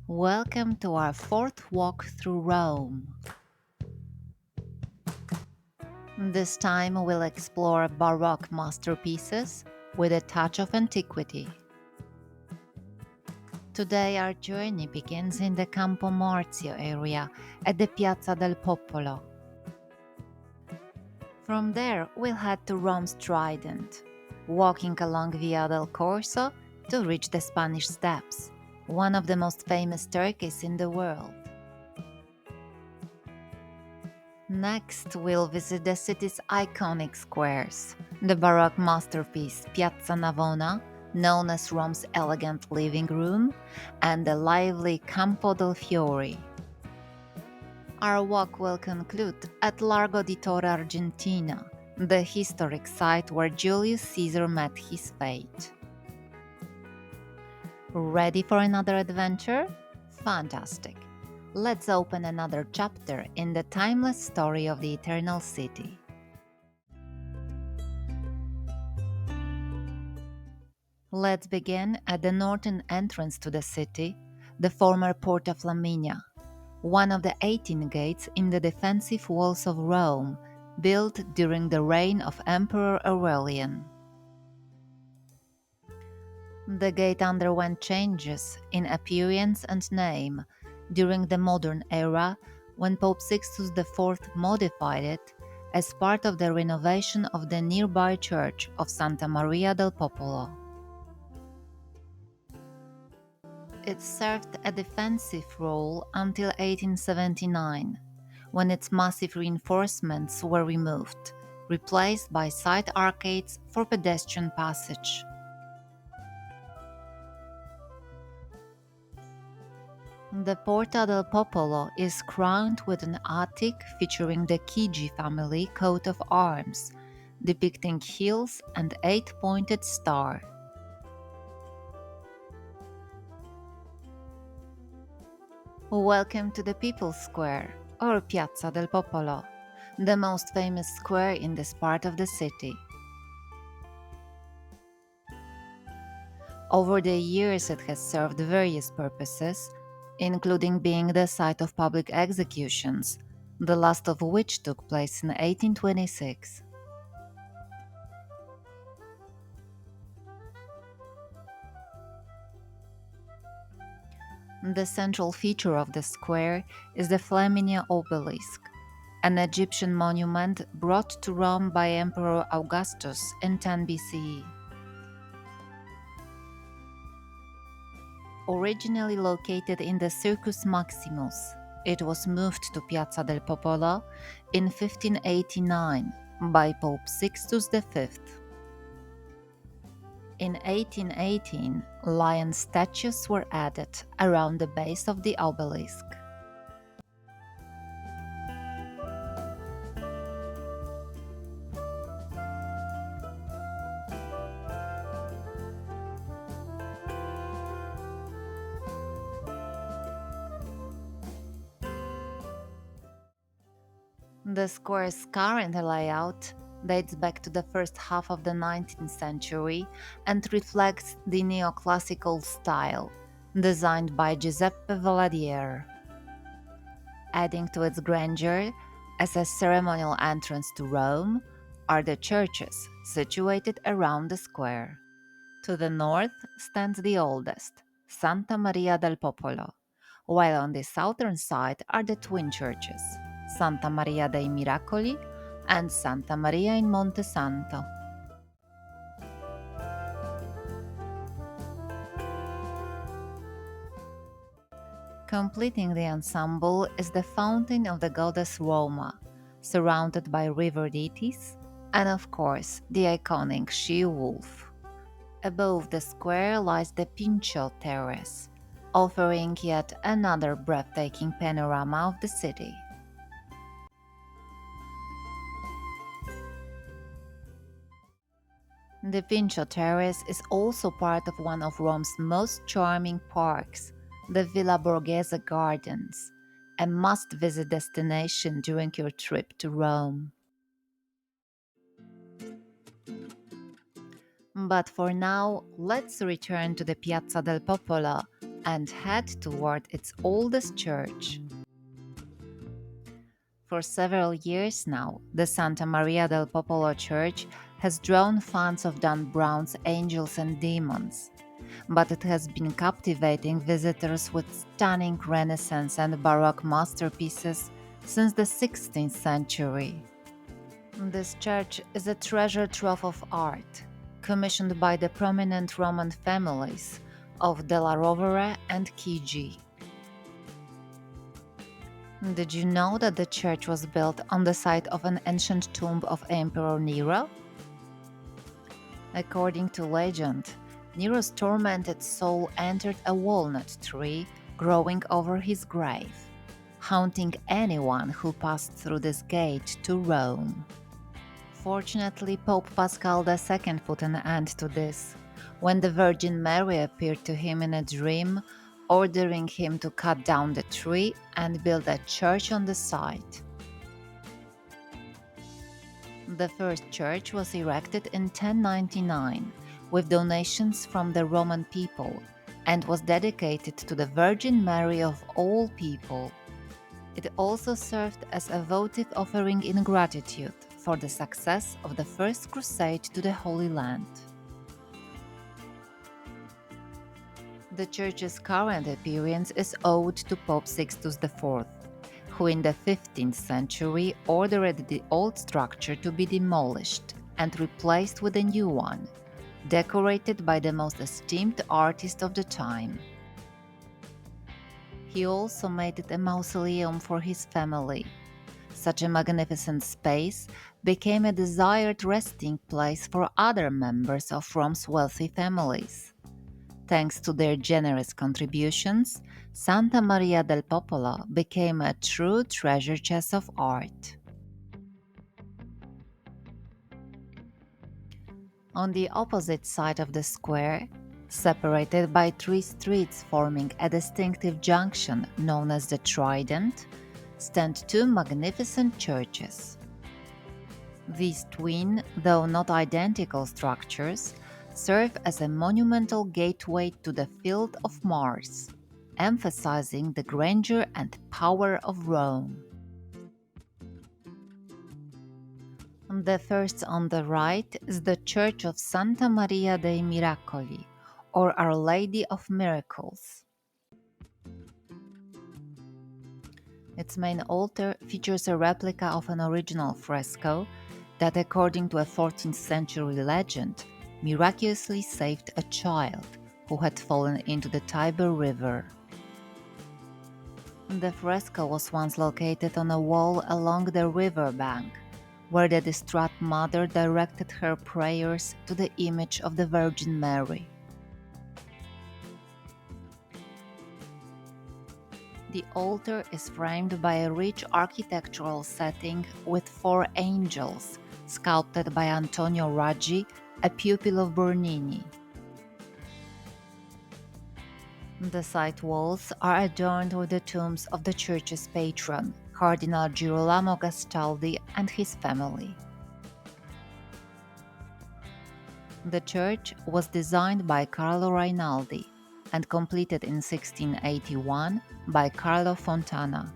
Welcome to our fourth walk through Rome. This time we'll explore Baroque masterpieces with a touch of antiquity. Today our journey begins in the Campo Marzio area at the Piazza del Popolo. From there we'll head to Rome's Trident, walking along Via del Corso to reach the Spanish Steps, one of the most famous staircases in the world. Next, we'll visit the city's iconic squares. The Baroque masterpiece Piazza Navona, known as Rome's elegant living room, and the lively Campo del Fiori. Our walk will conclude at Largo di Torre Argentina, the historic site where Julius Caesar met his fate. Ready for another adventure? Fantastic! Let's open another chapter in the timeless story of the Eternal City. Let's begin at the northern entrance to the city, the former Porta Flaminia, one of the 18 gates in the defensive walls of Rome, built during the reign of Emperor Aurelian. The gate underwent changes in appearance and name during the modern era when Pope Sixtus IV modified it as part of the renovation of the nearby church of Santa Maria del Popolo. It served a defensive role until 1879, when its massive reinforcements were removed, replaced by side arcades for pedestrian passage. The Porta del Popolo is crowned with an attic featuring the Chigi family coat of arms, depicting hills and eight-pointed star. Welcome to the People's Square, or Piazza del Popolo, the most famous square in this part of the city. Over the years, it has served various purposes, including being the site of public executions, the last of which took place in 1826. The central feature of the square is the Flaminia obelisk, an Egyptian monument brought to Rome by Emperor Augustus in 10 BCE. Originally located in the Circus Maximus, it was moved to Piazza del Popolo in 1589 by Pope Sixtus V. In 1818, lion statues were added around the base of the obelisk. The square's current layout dates back to the first half of the 19th century and reflects the neoclassical style, designed by Giuseppe Valadier. Adding to its grandeur, as a ceremonial entrance to Rome, are the churches situated around the square. To the north stands the oldest, Santa Maria del Popolo, while on the southern side are the twin churches, Santa Maria dei Miracoli and Santa Maria in Monte Santo. Completing the ensemble is the fountain of the goddess Roma, surrounded by river deities, and of course the iconic she-wolf. Above the square lies the Pincio Terrace, offering yet another breathtaking panorama of the city. The Pincio Terrace is also part of one of Rome's most charming parks, the Villa Borghese Gardens, a must-visit destination during your trip to Rome. But for now, let's return to the Piazza del Popolo and head toward its oldest church. For several years now, the Santa Maria del Popolo Church has drawn fans of Dan Brown's Angels and Demons, but it has been captivating visitors with stunning Renaissance and Baroque masterpieces since the 16th century. This church is a treasure trove of art, commissioned by the prominent Roman families of Della Rovere and Chigi. Did you know that the church was built on the site of an ancient tomb of Emperor Nero? According to legend, Nero's tormented soul entered a walnut tree growing over his grave, haunting anyone who passed through this gate to Rome. Fortunately, Pope Pascal II put an end to this when the Virgin Mary appeared to him in a dream, ordering him to cut down the tree and build a church on the site. The first church was erected in 1099 with donations from the Roman people and was dedicated to the Virgin Mary of all people. It also served as a votive offering in gratitude for the success of the First Crusade to the Holy Land. The church's current appearance is owed to Pope Sixtus IV, who in the 15th century ordered the old structure to be demolished and replaced with a new one, decorated by the most esteemed artist of the time. He also made it a mausoleum for his family. Such a magnificent space became a desired resting place for other members of Rome's wealthy families. Thanks to their generous contributions, Santa Maria del Popolo became a true treasure chest of art. On the opposite side of the square, separated by three streets forming a distinctive junction known as the Trident, stand two magnificent churches. These twin, though not identical structures, serve as a monumental gateway to the Field of Mars, emphasizing the grandeur and power of Rome. The first on the right is the Church of Santa Maria dei Miracoli, or Our Lady of Miracles. Its main altar features a replica of an original fresco that, according to a 14th century legend, miraculously saved a child who had fallen into the Tiber River. The fresco was once located on a wall along the river bank, where the distraught mother directed her prayers to the image of the Virgin Mary. The altar is framed by a rich architectural setting with four angels, sculpted by Antonio Raggi, a pupil of Bernini. The side walls are adorned with the tombs of the church's patron, Cardinal Girolamo Gastaldi, and his family. The church was designed by Carlo Rainaldi and completed in 1681 by Carlo Fontana.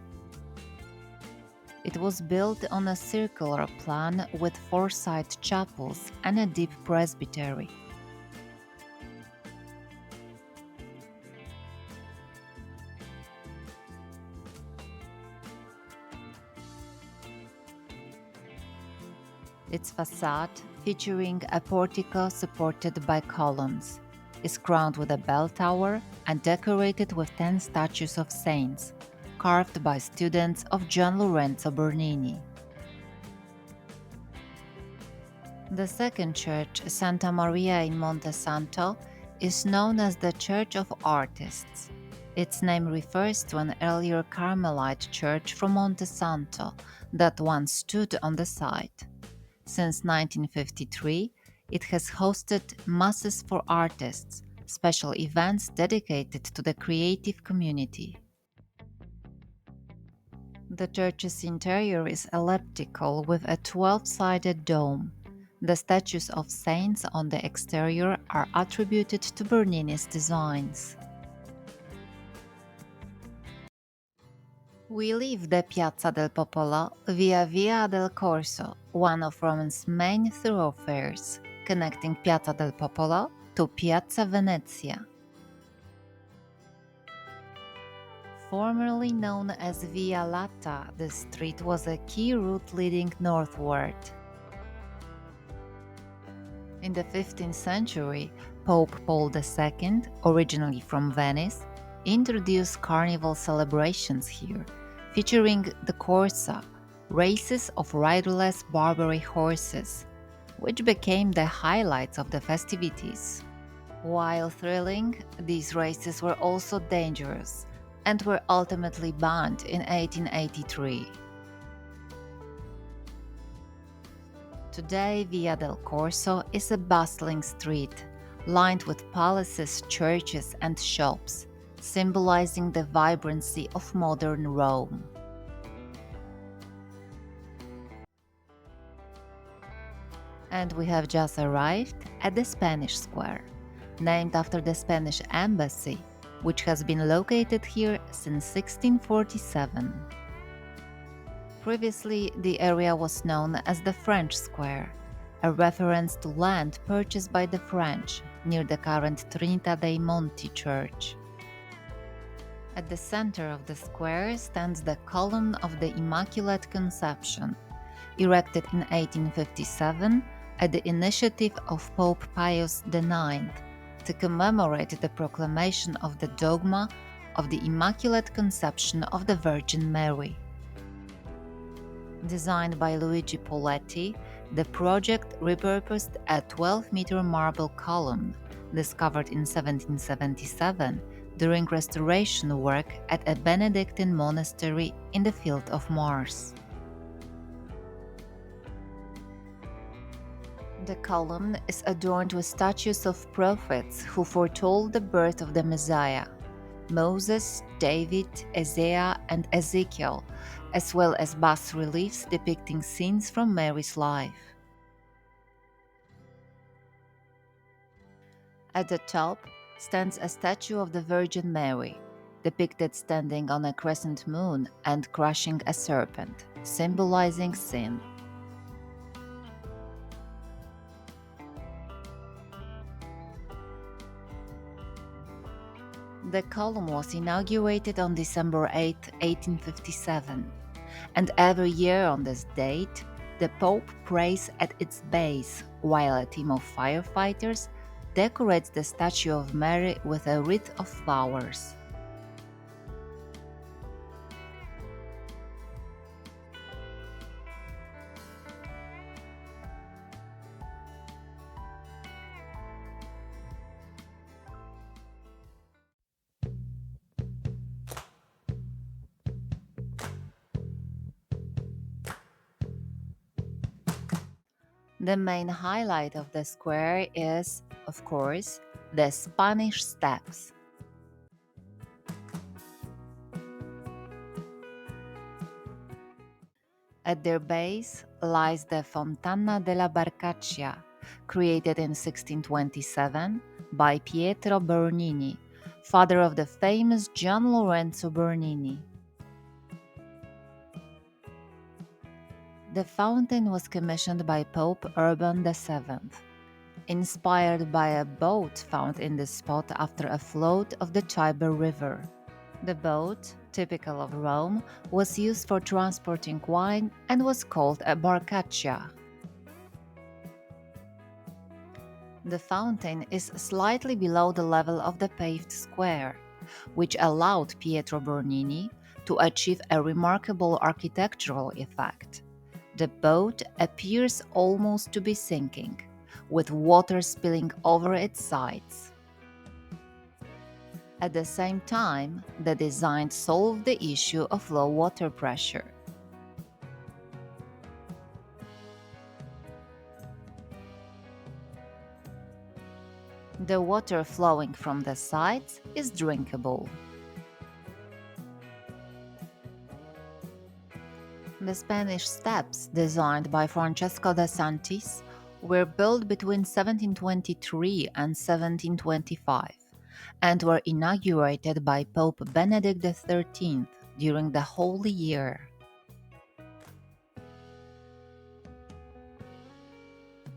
It was built on a circular plan with four side chapels and a deep presbytery. Its facade, featuring a portico supported by columns, is crowned with a bell tower and decorated with 10 statues of saints, carved by students of Gian Lorenzo Bernini. The second church, Santa Maria in Monte Santo, is known as the Church of Artists. Its name refers to an earlier Carmelite church from Monte Santo that once stood on the site. Since 1953, it has hosted masses for artists, special events dedicated to the creative community. The church's interior is elliptical with a 12-sided dome. The statues of saints on the exterior are attributed to Bernini's designs. We leave the Piazza del Popolo via Via del Corso, one of Rome's main thoroughfares, connecting Piazza del Popolo to Piazza Venezia. Formerly known as Via Lata, the street was a key route leading northward. In the 15th century, Pope Paul II, originally from Venice, introduced carnival celebrations here, featuring the Corsa, races of riderless Barbary horses, which became the highlights of the festivities. While thrilling, these races were also dangerous and were ultimately banned in 1883. Today, Via del Corso is a bustling street, lined with palaces, churches, and shops, symbolizing the vibrancy of modern Rome. And we have just arrived at the Spanish Square, named after the Spanish Embassy, which has been located here since 1647. Previously, the area was known as the French Square, a reference to land purchased by the French near the current Trinità dei Monti church. At the center of the square stands the Column of the Immaculate Conception, erected in 1857 at the initiative of Pope Pius IX to commemorate the proclamation of the dogma of the Immaculate Conception of the Virgin Mary. Designed by Luigi Poletti, the project repurposed a 12-meter marble column discovered in 1777 during restoration work at a Benedictine monastery in the Field of Mars. The column is adorned with statues of prophets who foretold the birth of the Messiah: Moses, David, Isaiah, and Ezekiel, as well as bas-reliefs depicting scenes from Mary's life. At the top stands a statue of the Virgin Mary, depicted standing on a crescent moon and crushing a serpent, symbolizing sin. The column was inaugurated on December 8, 1857, and every year on this date, the Pope prays at its base, while a team of firefighters decorates the statue of Mary with a wreath of flowers. The main highlight of the square is, of course, the Spanish Steps. At their base lies the Fontana della Barcaccia, created in 1627 by Pietro Bernini, father of the famous Gian Lorenzo Bernini. The fountain was commissioned by Pope Urban VII, inspired by a boat found in this spot after a flood of the Tiber River. The boat, typical of Rome, was used for transporting wine and was called a barcaccia. The fountain is slightly below the level of the paved square, which allowed Pietro Bernini to achieve a remarkable architectural effect. The boat appears almost to be sinking, with water spilling over its sides. At the same time, the design solved the issue of low water pressure. The water flowing from the sides is drinkable. The Spanish Steps, designed by Francesco de Santis, were built between 1723 and 1725 and were inaugurated by Pope Benedict XIII during the Holy Year.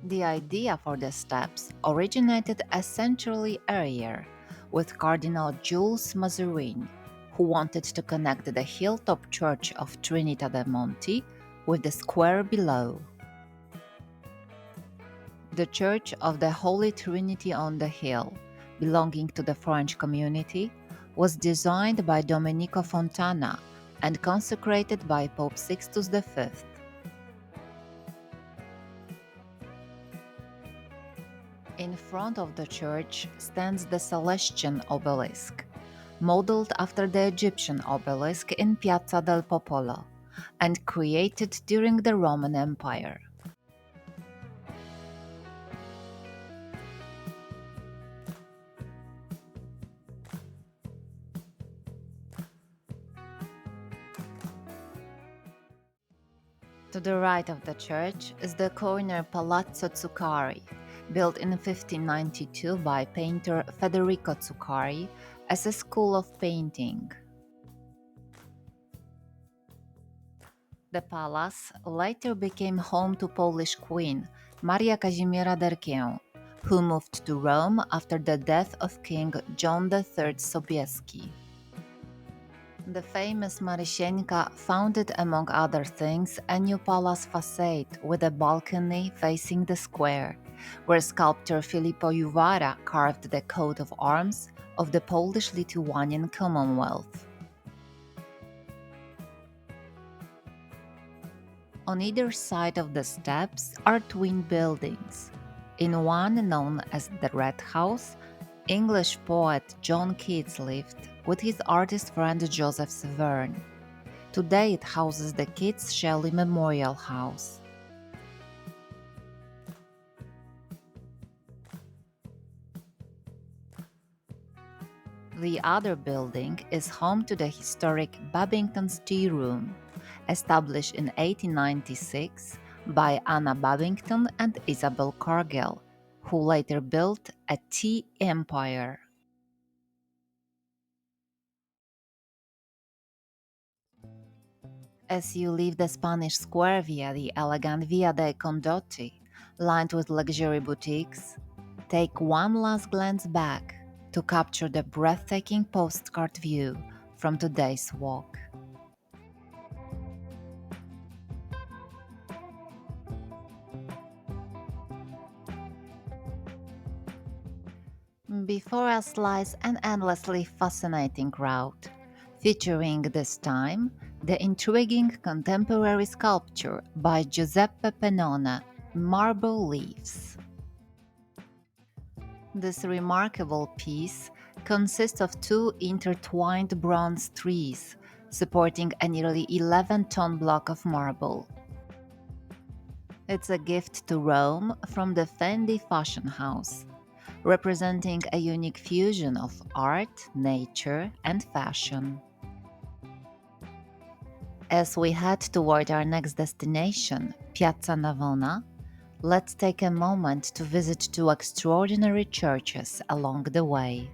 The idea for the steps originated a century earlier with Cardinal Jules Mazarin, who wanted to connect the hilltop church of Trinita de' Monti with the square below. The Church of the Holy Trinity on the Hill, belonging to the French community, was designed by Domenico Fontana and consecrated by Pope Sixtus V. In front of the church stands the Celestian obelisk, modeled after the Egyptian obelisk in Piazza del Popolo, and created during the Roman Empire. To the right of the church is the corner Palazzo Zuccari, built in 1592 by painter Federico Zuccari as a school of painting. The palace later became home to Polish Queen Maria Kazimiera Derkiem, who moved to Rome after the death of King John III Sobieski. The famous Marysienka founded, among other things, a new palace facade with a balcony facing the square, where sculptor Filippo Juvara carved the coat of arms of the Polish-Lithuanian Commonwealth. On either side of the steps are twin buildings. In one, known as the Red House, English poet John Keats lived with his artist friend Joseph Severn. Today it houses the Keats Shelley Memorial House. The other building is home to the historic Babington's Tea Room, established in 1896 by Anna Babington and Isabel Cargill, who later built a tea empire. As you leave the Spanish Square via the elegant Via dei Condotti, lined with luxury boutiques, take one last glance back to capture the breathtaking postcard view from today's walk. Before us lies an endlessly fascinating route, featuring this time the intriguing contemporary sculpture by Giuseppe Pennone, Marble Leaves. This remarkable piece consists of two intertwined bronze trees supporting a nearly 11-ton block of marble. It's a gift to Rome from the Fendi fashion house, representing a unique fusion of art, nature, and fashion. As we head toward our next destination, Piazza Navona, let's take a moment to visit two extraordinary churches along the way.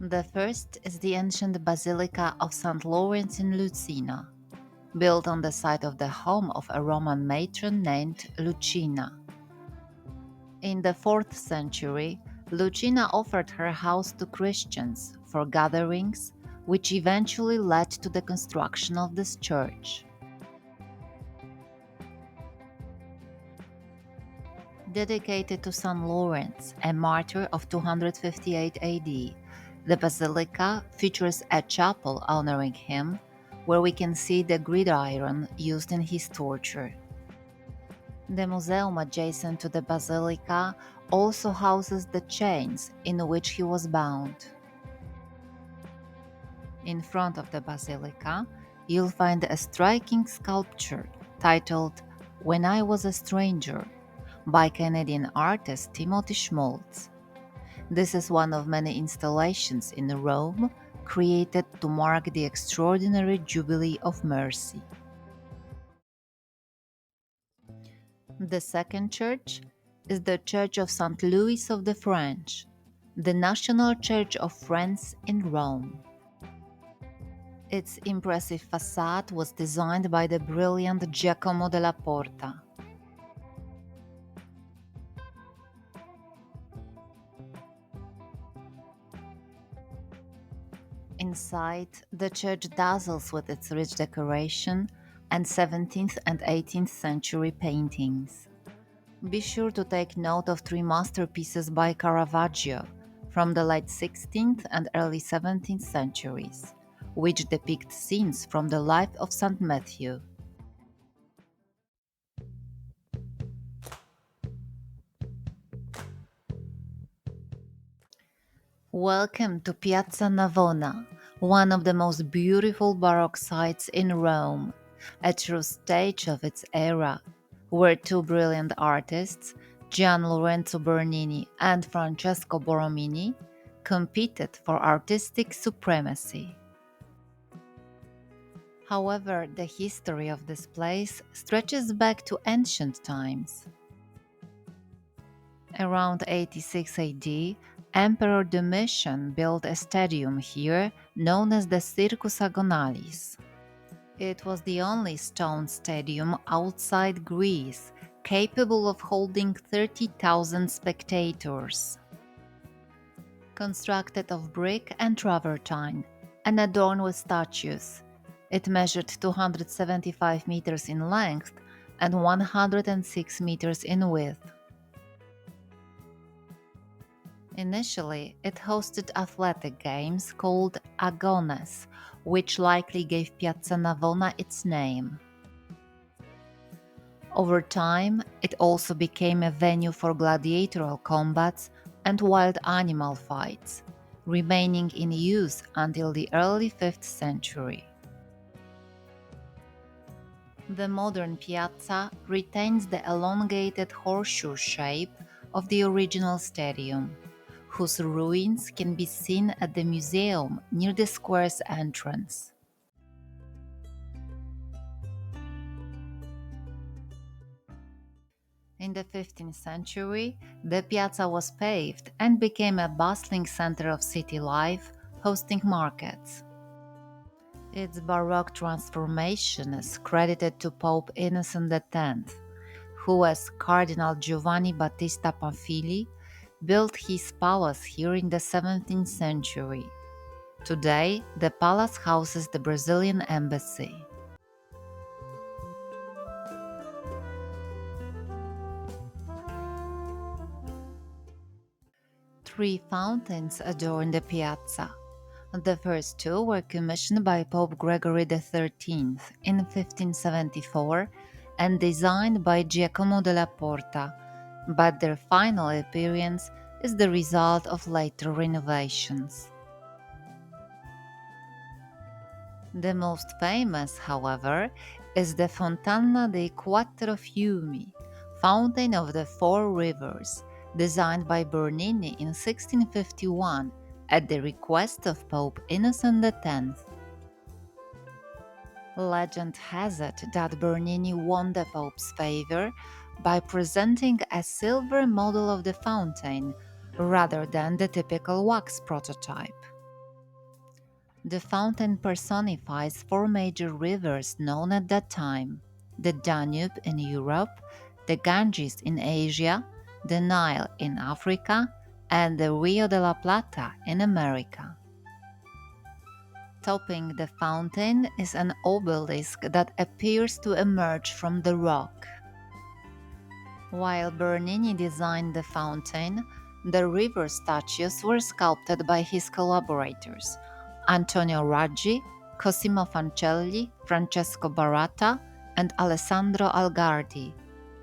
The first is the ancient Basilica of St. Lawrence in Lucina, built on the site of the home of a Roman matron named Lucina. In the 4th century, Lucina offered her house to Christians for gatherings, which eventually led to the construction of this church. Dedicated to St. Lawrence, a martyr of 258 AD, the basilica features a chapel honoring him, where we can see the gridiron used in his torture. The museum adjacent to the basilica also houses the chains in which he was bound. In front of the basilica, you'll find a striking sculpture titled When I Was a Stranger by Canadian artist Timothy Schmaltz. This is one of many installations in Rome created to mark the extraordinary Jubilee of Mercy. The second church is the Church of St. Louis of the French, the National Church of France in Rome. Its impressive facade was designed by the brilliant Giacomo della Porta. Inside, the church dazzles with its rich decoration and 17th and 18th century paintings. Be sure to take note of three masterpieces by Caravaggio from the late 16th and early 17th centuries, which depict scenes from the life of St. Matthew. Welcome to Piazza Navona, one of the most beautiful Baroque sites in Rome, a true stage of its era, where two brilliant artists, Gian Lorenzo Bernini and Francesco Borromini, competed for artistic supremacy. However, the history of this place stretches back to ancient times. Around 86 AD, Emperor Domitian built a stadium here known as the Circus Agonalis. It was the only stone stadium outside Greece capable of holding 30,000 spectators. Constructed of brick and travertine and adorned with statues, it measured 275 meters in length and 106 meters in width. Initially, it hosted athletic games called Agones, which likely gave Piazza Navona its name. Over time, it also became a venue for gladiatorial combats and wild animal fights, remaining in use until the early 5th century. The modern piazza retains the elongated horseshoe shape of the original stadium, whose ruins can be seen at the museum near the square's entrance. In the 15th century, the piazza was paved and became a bustling center of city life, hosting markets. Its Baroque transformation is credited to Pope Innocent X, who, as Cardinal Giovanni Battista Pamphili, built his palace here in the 17th century. Today, the palace houses the Brazilian embassy. Three fountains adorn the piazza. The first two were commissioned by Pope Gregory XIII in 1574 and designed by Giacomo della Porta, but their final appearance is the result of later renovations. The most famous, however, is the Fontana dei Quattro Fiumi, Fountain of the Four Rivers, designed by Bernini in 1651 at the request of Pope Innocent X. Legend has it that Bernini won the Pope's favor by presenting a silver model of the fountain rather than the typical wax prototype. The fountain personifies four major rivers known at that time: the Danube in Europe, the Ganges in Asia, the Nile in Africa, and the Rio de la Plata in America. Topping the fountain is an obelisk that appears to emerge from the rock. While Bernini designed the fountain, the river statues were sculpted by his collaborators Antonio Raggi, Cosimo Fancelli, Francesco Baratta, and Alessandro Algardi,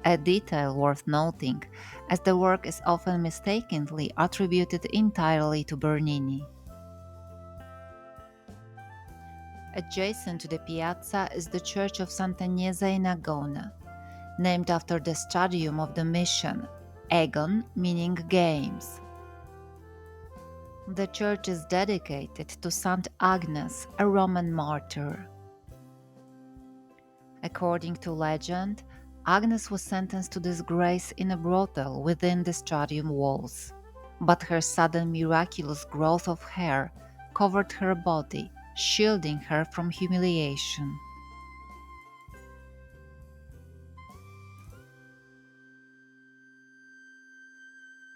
a detail worth noting, as the work is often mistakenly attributed entirely to Bernini. Adjacent to the piazza is the Church of Sant'Agnese in Agone, named after the stadium of the mission, Agon meaning games. The church is dedicated to Saint Agnes, a Roman martyr. According to legend, Agnes was sentenced to disgrace in a brothel within the stadium walls. but her sudden miraculous growth of hair covered her body, shielding her from humiliation.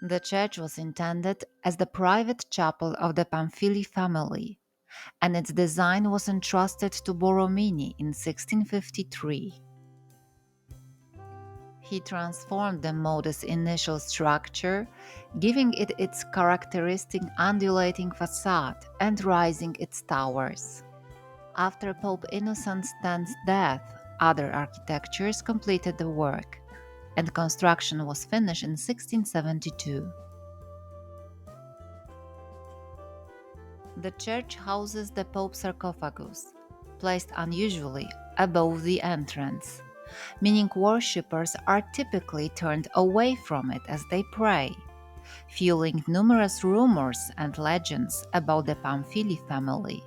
The church was intended as the private chapel of the Pamphili family, and its design was entrusted to Borromini in 1653. He transformed the modest's initial structure, giving it its characteristic undulating facade and raising its towers. After Pope Innocent X's death, other architectures completed the work, and construction was finished in 1672. The church houses the Pope's sarcophagus, placed unusually above the entrance, meaning worshippers are typically turned away from it as they pray, fueling numerous rumors and legends about the Pamphili family.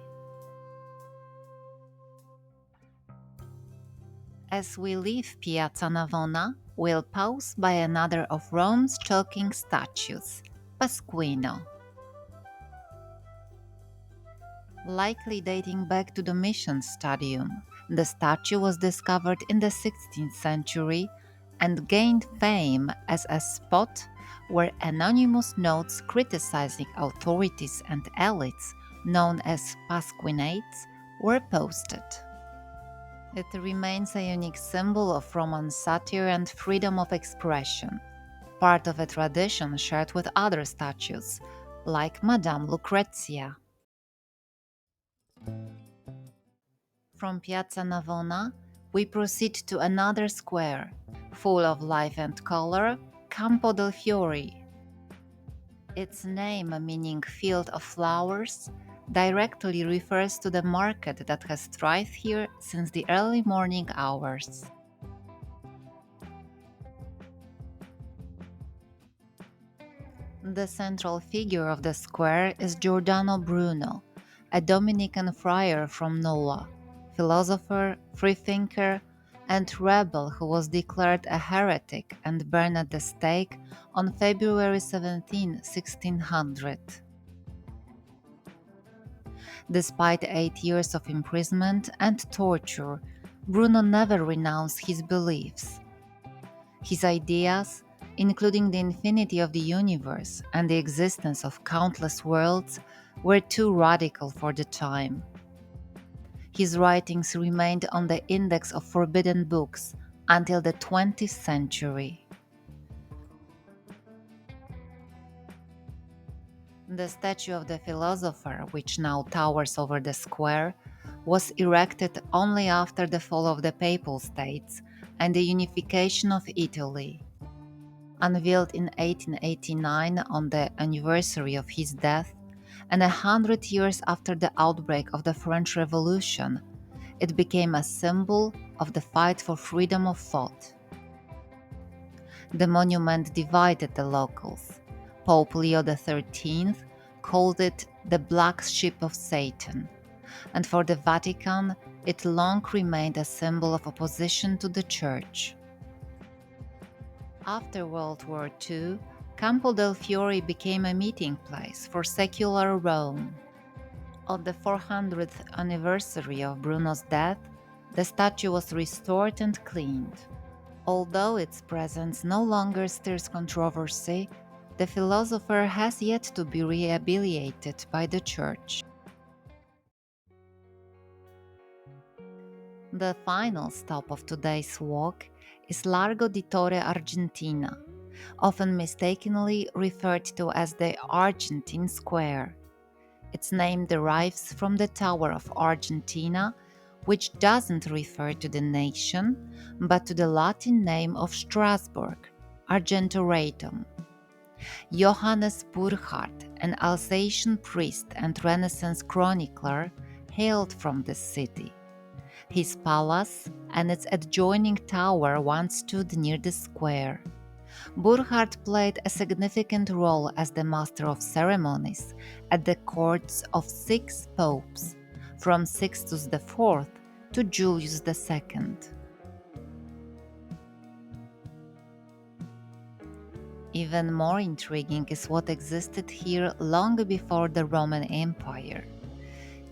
As we leave Piazza Navona, we'll pause by another of Rome's choking statues, Pasquino. Likely dating back to the Mission Stadium, the statue was discovered in the 16th century and gained fame as a spot where anonymous notes criticizing authorities and elites, known as Pasquinates, were posted. It remains a unique symbol of Roman satire and freedom of expression, part of a tradition shared with other statues, like Madame Lucrezia. From Piazza Navona, we proceed to another square, full of life and color, Campo del Fiori. Its name, meaning field of flowers, directly refers to the market that has thrived here since the early morning hours. The central figure of the square is Giordano Bruno, a Dominican friar from Nola, philosopher, freethinker, and rebel who was declared a heretic and burned at the stake on February 17, 1600. Despite 8 years of imprisonment and torture, Bruno never renounced his beliefs. His ideas, including the infinity of the universe and the existence of countless worlds, were too radical for the time. His writings remained on the index of forbidden books until the 20th century. The statue of the philosopher, which now towers over the square, was erected only after the fall of the Papal States and the unification of Italy. Unveiled in 1889 on the anniversary of his death, and 100 years after the outbreak of the French Revolution, it became a symbol of the fight for freedom of thought. The monument divided the locals. Pope Leo XIII called it the Black Ship of Satan, and for the Vatican, it long remained a symbol of opposition to the Church. After World War II, Campo del Fiore became a meeting place for secular Rome. On the 400th anniversary of Bruno's death, the statue was restored and cleaned. Although its presence no longer stirs controversy, the philosopher has yet to be rehabilitated by the Church. The final stop of today's walk is Largo di Torre Argentina, often mistakenly referred to as the Argentine Square. Its name derives from the Tower of Argentina, which doesn't refer to the nation, but to the Latin name of Strasbourg, Argentoratum. Johannes Burckhardt, an Alsatian priest and Renaissance chronicler, hailed from this city. His palace and its adjoining tower once stood near the square. Burckhardt played a significant role as the master of ceremonies at the courts of 6 popes, from Sixtus IV to Julius II. Even more intriguing is what existed here long before the Roman Empire.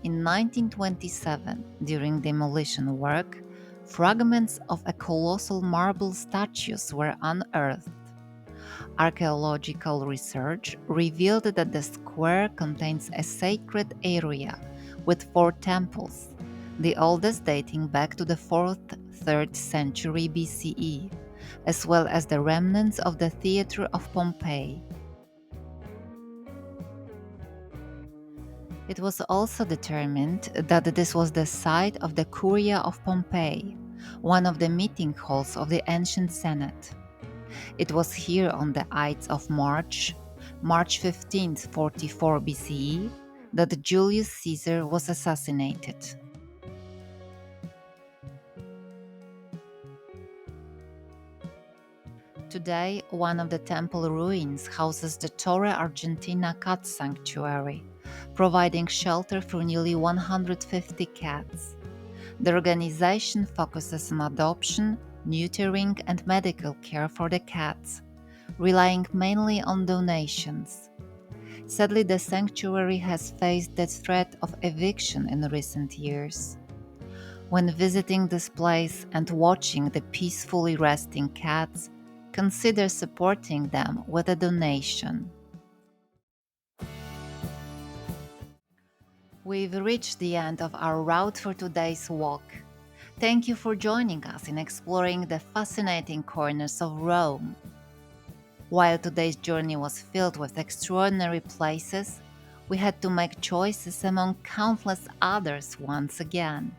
In 1927, during demolition work, fragments of a colossal marble statues were unearthed. Archaeological research revealed that the square contains a sacred area with four temples, the oldest dating back to the 4th 3rd century BCE, as well as the remnants of the theatre of Pompeii. It was also determined that this was the site of the Curia of Pompeii, one of the meeting halls of the ancient Senate. It was here on the Ides of March 15th, 44 BCE, that Julius Caesar was assassinated. Today, one of the temple ruins houses the Torre Argentina Cat Sanctuary, providing shelter for nearly 150 cats. The organization focuses on adoption, neutering, and medical care for the cats, relying mainly on donations. Sadly, the sanctuary has faced the threat of eviction in recent years. When visiting this place and watching the peacefully resting cats, consider supporting them with a donation. We've reached the end of our route for today's walk. Thank you for joining us in exploring the fascinating corners of Rome. While today's journey was filled with extraordinary places, we had to make choices among countless others once again.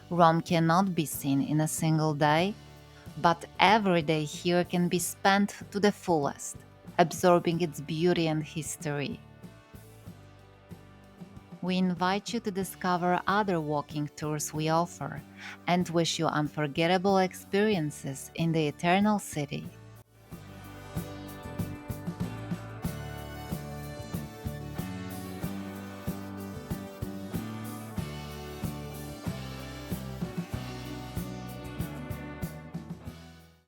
Rome cannot be seen in a single day, but every day here can be spent to the fullest, absorbing its beauty and history. We invite you to discover other walking tours we offer and wish you unforgettable experiences in the Eternal City.